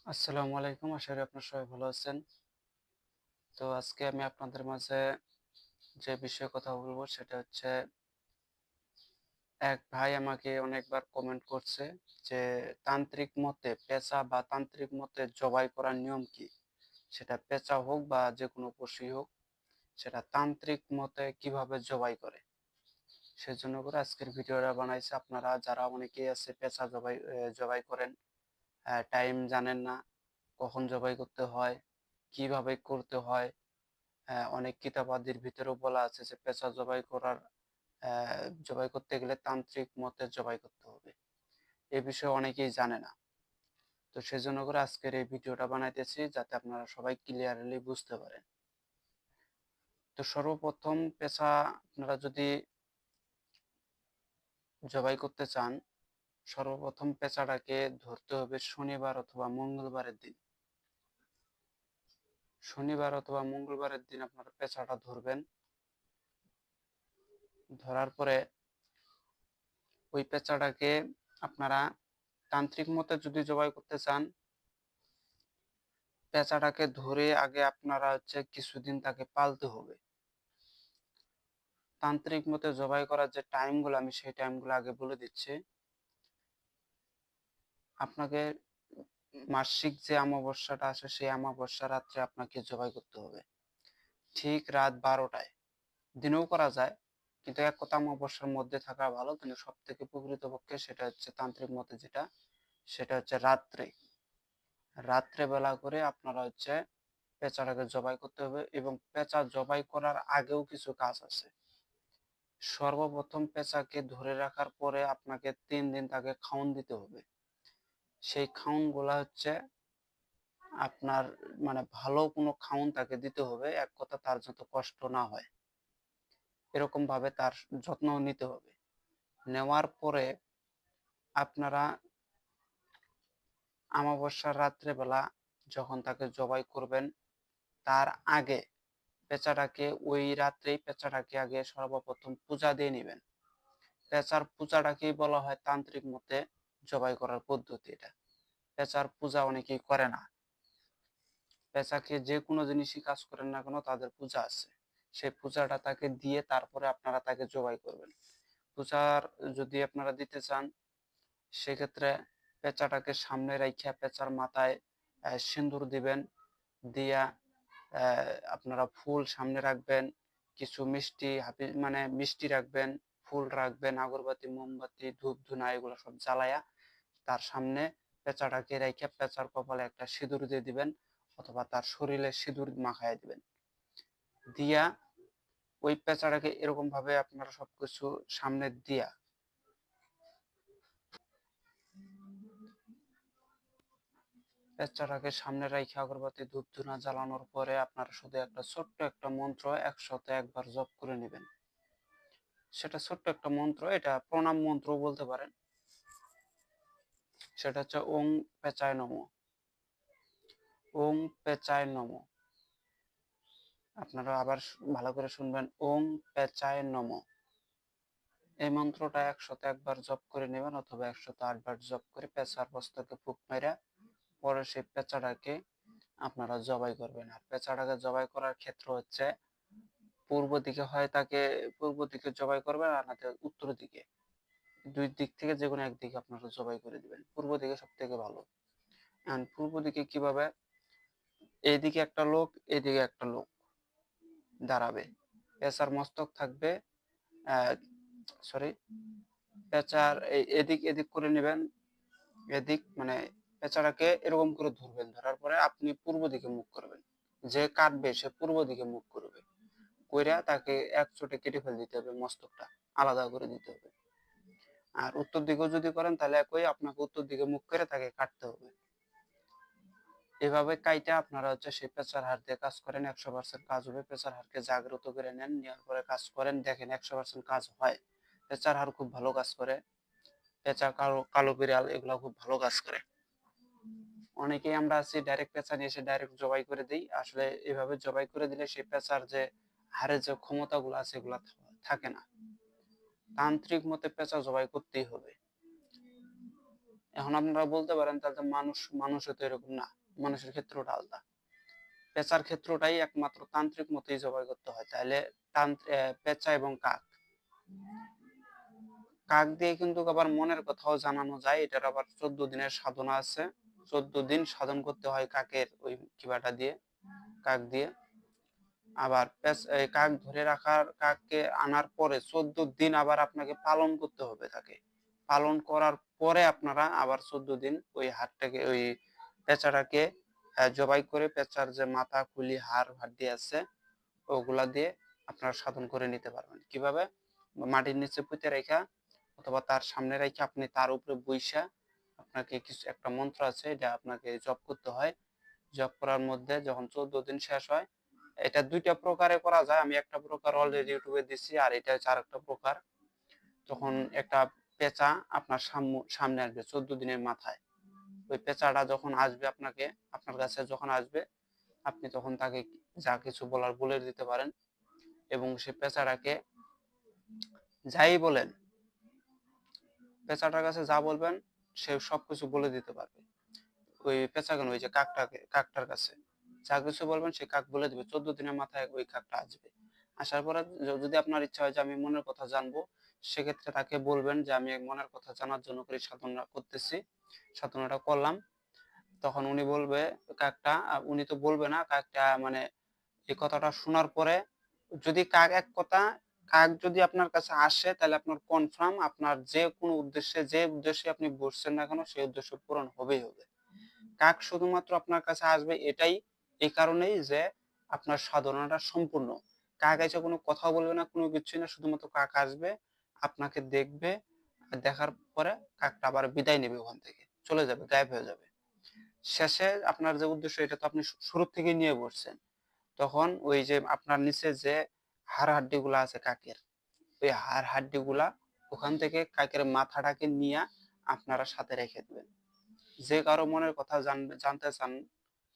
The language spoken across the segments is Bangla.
আসসালামু আলাইকুম। আশা করি আপনারা সবাই ভালো আছেন। তো আজকে আমি আপনাদের মাঝে যে বিষয়ে কথা বলবো সেটা হচ্ছে, এক ভাই আমাকে অনেকবার কমেন্ট করছে যে তান্ত্রিক মতে পেঁচা বা তান্ত্রিক মতে জবাই করার নিয়ম কি? সেটা পেঁচা হোক বা যেকোনো পশুই হোক, সেটা তান্ত্রিক মতে কিভাবে জবাই করে? সেজন্য করে আজকের ভিডিওটা বানাইছি। আপনারা যারা অনেকেই আছে পেঁচা জবাই করেন, টাইম জানেন না, কখন জবাই করতে হয়, কিভাবে করতে হয়। হ্যাঁ, অনেক কিতাবাদির ভিতরেও বলা আছে যে পেঁচা জবাই করতে গেলে তান্ত্রিক মতে জবাই করতে হবে। এ বিষয়ে অনেকেই জানে না। তো সেজন্য করে আজকের এই ভিডিওটা বানাইতেছি যাতে আপনারা সবাই ক্লিয়ারলি বুঝতে পারেন। তো সর্বপ্রথম পেঁচা আপনারা যদি জবাই করতে চান, সর্বপ্রথম পেঁচাটাকে ধরতে হবে শনিবার অথবা মঙ্গলবারের দিন। শনিবার অথবা মঙ্গলবারের দিন আপনারা পেঁচাটা ধরবেন। ধরার পরে ওই পেঁচাটাকে আপনারা তান্ত্রিক মতে যদি জবাই করতে চান, পেঁচাটাকে ধরে আগে আপনারা কিছুদিন তাকে পালতে হবে। তান্ত্রিক মতে জবাই করার যে টাইমগুলো আমি সেই টাইমগুলো আগে বলে দিচ্ছি। আপনাকে মাসিক যে অমাবস্যাটা আসে সেই অমাবস্যা রাত্রে আপনাকে জবাই করতে হবে, ঠিক রাত 12টায়। দিনেও করা যায়, কিন্তু এক কথা অমাবস্যার মধ্যে থাকা ভালো, কিন্তু সব থেকে প্রকৃতপক্ষে সেটা হচ্ছে তান্ত্রিক মতে যেটা, সেটা হচ্ছে রাত্রে। রাত্রে বেলা করে আপনারা পেঁচাটাকে জবাই করতে হবে, এবং পেঁচা জবাই করার আগেও কিছু কাজ আছে। সর্বপ্রথম পেঁচাকে ধরে রাখার পরে আপনাকে 3 দিন তাকে খাওন দিতে হবে। সেই খাওন গুলা আপনার মানে ভালো কোনো খাওন তাকে দিতে হবে, এক কথা তার যাতে কষ্ট না হয়, এরকম ভাবে তার যত্ন নিতে হবে। নেওয়ার পরে আপনারা অমাবস্যার রাত্রেবেলা যখন তাকে জবাই করবেন, তার আগে ওই রাত্রেই পেঁচাটাকে আগে সর্বপ্রথম পূজা দিয়ে নেবেন। পেঁচার পূজাটাকেই বলা হয় তান্ত্রিক মতে জবাই করার পদ্ধতি। এটা পেঁচার পূজা অনেকেই করে না। পেঁচাকে যে কোনো জিনিসই কাজ করেন না কেন, তাদের পূজা আছে। সেই পূজাটা তাকে দিয়ে তারপরে আপনারা তাকে জবাই করবেন। পূজার যদি আপনারা দিতে চান, সেক্ষেত্রে পেঁচাটাকে সামনে রাইখা পেঁচার মাথায় সিন্দুর দিবেন। দিয়া আপনারা ফুল সামনে রাখবেন, কিছু মিষ্টি মানে মিষ্টি রাখবেন, ফুল রাখবেন, আগরবাতি, মোমবাতি, ধূপ ধুনা এগুলো সব জ্বালায়া তার সামনে পেঁচাটাকে রেখে পেঁচার কপালে একটা সিঁদুর দিয়ে দিবেন, অথবা তার শরীরে সিঁদুর মাখায় দিবেন। দিয়া ওই পেঁচাটাকে এরকম ভাবে আপনারা সবকিছু সামনে দিয়া পেঁচাটাকে সামনে রেখে আগরবাতি ধূপ ধুনা জ্বালানোর পরে আপনারা শুধু একটা ছোট্ট একটা মন্ত্র 101 বার জপ করে নেবেন। সেটা ছোট্ট একটা মন্ত্র, এটা প্রণাম মন্ত্র বলতে পারেন। সেটা হচ্ছে ওং পেঁচায় নমঃ, ওং পেঁচায় নমঃ। আপনারা আবার ভালো করে শুনবেন, ওং পেঁচায় নমঃ। এই মন্ত্রটা 101 বার জপ করে নেবেন, অথবা 108 বার জপ করে পেঁচার বস্তাকে ফুক মেরা পরে সেই পেঁচাটাকে আপনারা জবাই করবেন। আর পেঁচাটাকে জবাই করার ক্ষেত্র পূর্ব দিকে হয় তাকে পূর্ব দিকে জবাই করবেন, আর না উত্তর দিকে। দুই দিক থেকে যে কোনো একদিকে আপনারা জবাই করে দিবেন, পূর্ব দিকে সব থেকে ভালো। এখন পূর্ব দিকে কিভাবে, এইদিকে একটা লোক, এইদিকে একটা লোক দাঁড়াবে, পেঁচার মস্তক থাকবে, সরি, পেঁচার এদিক এদিক করে নেবেন। এদিক মানে পেঁচাটাকে এরকম করে ধরবেন, ধরার পরে আপনি পূর্ব দিকে মুখ করবেন। যে কাটবে সে পূর্ব দিকে মুখ করবে, কইরা তাকে এক চোটে কেটে ফেলে দিতে হবে, মস্তকটা আলাদা করে দিতে হবে। আর উত্তর দিকেও যদি করেন তাহলে একই, আপনাকে উত্তর দিকে মুখ করে তাকে কাটতে হবে। এভাবে কাইটা আপনারা সেই পেঁচার হাড় দিয়ে কাজ করেন, 100% কাজ হবে। পেঁচার হাড়কে জাগ্রত করে নেন, নেওয়ার পরে কাজ করেন, দেখেন 100% কাজ হয়। পেঁচার হাড় খুব ভালো কাজ করে। পেঁচা, কালো কালো বিড়াল এগুলো খুব ভালো কাজ করে। অনেকেই আমরা আছি ডাইরেক্ট পেঁচা নিয়ে এসে ডাইরেক্ট জবাই করে দিই, আসলে এভাবে জবাই করে দিলে সেই পেঁচার যে হাড়ের যে ক্ষমতাগুলো আছে এগুলা থাকে না। তান্ত্রিক মতে পেঁচা জবাই করতেই হবে। এখন আপনারা বলতে পারেন তাহলে মানুষও তো এরকম না, মানুষের ক্ষেত্রটা আলাদা। পেঁচার ক্ষেত্রটাই একমাত্র তান্ত্রিক মতেই জবাই করতে হয়। তাহলে পেঁচা এবং কাক, কাক দিয়ে কিন্তু আবার মনের কথাও জানানো যায়। এটার আবার 14 দিনের সাধনা আছে। 14 দিন সাধন করতে হয় কাকের ওই কিবাটা দিয়ে, কাক দিয়ে। আবার কাক ধরে রাখার, কাককে আনার পরে 14 দিন আবার আপনাকে পালন করতে হবে তাকে। পালন করার পরে আপনারা আবার 14 দিন ওই হাড়টাকে, ওই পেঁচাটাকে জবাই করে পেঁচার যে মাথা, খুলি, হাড়, হাড্ডি আছে ওগুলা দিয়ে আপনারা সাধন করে নিতে পারবেন। কিভাবে? মাটির নিচে পুঁতে রেখা অথবা তার সামনে রেখে আপনি তার উপরে বইসা আপনাকে কিছু একটা মন্ত্র আছে, এটা আপনাকে জপ করতে হয়। জব করার মধ্যে যখন 14 দিন শেষ হয়, এটা দুইটা প্রকারে করা যায়। আমি একটা প্রকার অলরেডি ইউটিউবে দিছি, আর এটা হচ্ছে আরেকটা প্রকার। তখন একটা পেঁচা আপনার সামনে আসবে 14 দিনের মাথায়। ওই পেঁচাটা যখন আসবে আপনার কাছে যখন আসবে, আপনি তখন তাকে যা কিছু বলার বলে দিতে পারেন, এবং সে পেঁচাটাকে যাই বলেন, পেঁচাটার কাছে যা বলবেন সে সবকিছু বলে দিতে পারবে। ওই পেঁচা কেন, ওই যে কাকটার কাছে যা কিছু বলবেন সে কাক বলে দিবে। 14 দিনের মাথায় ওই কাকটা আসবে। আসার পরে যদি আপনার ইচ্ছা হয় যে আমি মনের কথা জানবো, সেক্ষেত্রে তাকে বলবেন যে আমি মনের কথা জানার জন্য করে সাধনা করতেছি, সাধনাটা করলাম। তখন উনি বলবে, কাকটা, উনি তো বলবে না, কাকটা মানে এই কথাটা শোনার পরে যদি কাক যদি আপনার কাছে আসে, তাহলে আপনার কনফার্ম আপনার যে কোনো উদ্দেশ্যে, যে উদ্দেশ্যে আপনি বসছেন না কেন সেই উদ্দেশ্য পূরণ হবেই হবে। কাক শুধুমাত্র আপনার কাছে আসবে এটাই, এই কারণেই যে আপনার সাধনাটা সম্পূর্ণ। কাক এসে কোনো কথা বলবে না, কোনো কিছুই না, শুধুমাত্র কাক আসবে, আপনাকে দেখবে, আর দেখার পরে কাকটা আবার বিদায় নেবে, ওখান থেকে চলে যাবে, গায়েব হয়ে যাবে। শেষে আপনার যে উদ্দেশ্য এটা তো আপনি শুরু থেকে নিয়ে বসছেন, তখন ওই যে আপনার নিচে যে হাড় হাড্ডি গুলা আছে কাকের, ওই হাড় হাড্ডি গুলা ওখান থেকে কাকের মাথাটাকে নিয়ে আপনারা সাথে রেখে দিবেন। যে কারো মনের কথা জানতে চান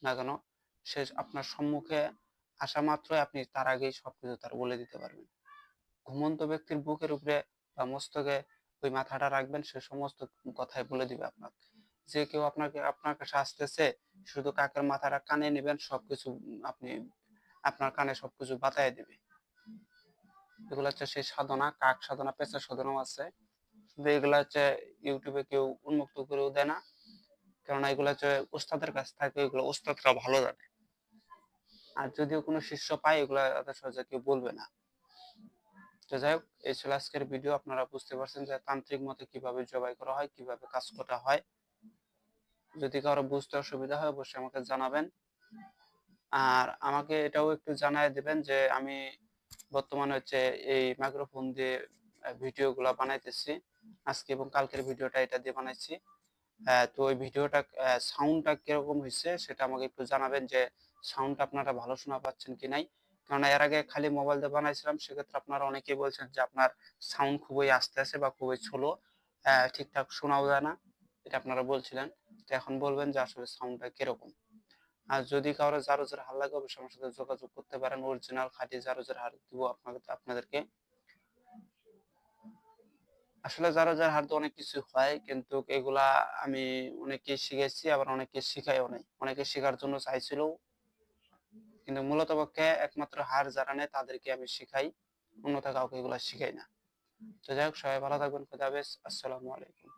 না কেন, সে আপনার সম্মুখে আসা মাত্রই আপনি তার আগেই সবকিছু তার বলে দিতে পারবেন। ঘুমন্ত ব্যক্তির বুকের উপরে বা মস্তকে ওই মাথাটা রাখবেন, সে সমস্ত কথাই বলে দিবে আপনাকে। যে কেউ আপনার কাছে আসতেছে, শুধু কাকের মাথাটা কানে নেবেন, সবকিছু আপনি আপনার কানে সবকিছু বাতায় দিবে। এগুলো হচ্ছে সেই সাধনা, কাক সাধনা, পেঁচা সাধনাও আছে। কিন্তু এগুলা হচ্ছে ইউটিউবে কেউ উন্মুক্ত করেও দেয় না, কেননা এগুলো হচ্ছে ওস্তাদের কাছ থাকে, এগুলো ওস্তাদরা ভালো জানে। আর যদিও কোনো শিষ্য পায়, এগুলা তাদের সহজে কেউ বলবে না। তো যাই হোক, এই ছিল আজকের ভিডিও। আপনারা বুঝতে পারছেন যে তান্ত্রিক মতে কিভাবে জবাই করা হয়, কিভাবে কাজ করা হয়। যদি কারো বুঝতে অসুবিধা হয় অবশ্যই আমাকে জানাবেন। আর আমাকে এটাও একটু জানায় দিবেন যে আমি বর্তমানে হচ্ছে এই মাইক্রোফোন দিয়ে ভিডিও গুলা বানাইতেছি। আজকে এবং কালকের ভিডিওটা এটা দিয়ে বানাইছি। তো ওই ভিডিওটা সাউন্ডটা কিরকম হয়েছে সেটা আমাকে একটু জানাবেন, যে সাউন্ডটা আপনারা ভালো শোনা পাচ্ছেন কি নাই। কারণ এর আগে খালি মোবাইল দিয়ে বানাইছিলাম, সেক্ষেত্রে আপনারা অনেকেই বলছেন যে আপনার সাউন্ড খুবই আস্তে আছে বা খুবই স্লো, ঠিকঠাক শোনাও যায় না, এটা আপনারা বলছিলেন। তো এখন বলবেন যে আসলে সাউন্ডটা কিরকম। আর যদি কারো জারজের হার লাগে অবশ্যই আমার সাথে যোগাযোগ করতে পারেন, অরিজিনাল খাঁটি জারজের হার দিব আপনাদেরকে। আসলে জারজের হার তো অনেক কিছু হয়, কিন্তু এগুলা আমি অনেককে শিখেছি, আবার অনেককে শিখাইও নাই, অনেকে শেখার জন্য চাইছিল, কিন্তু মূলত পক্ষে একমাত্র হার যারা নেয় তাদেরকে আমি শিখাই, অন্যথা কাউকে এগুলা শিখাই না। তো যাই হোক, সবাই ভালো থাকবেন, খুদা হাফেজ, আসসালামু আলাইকুম।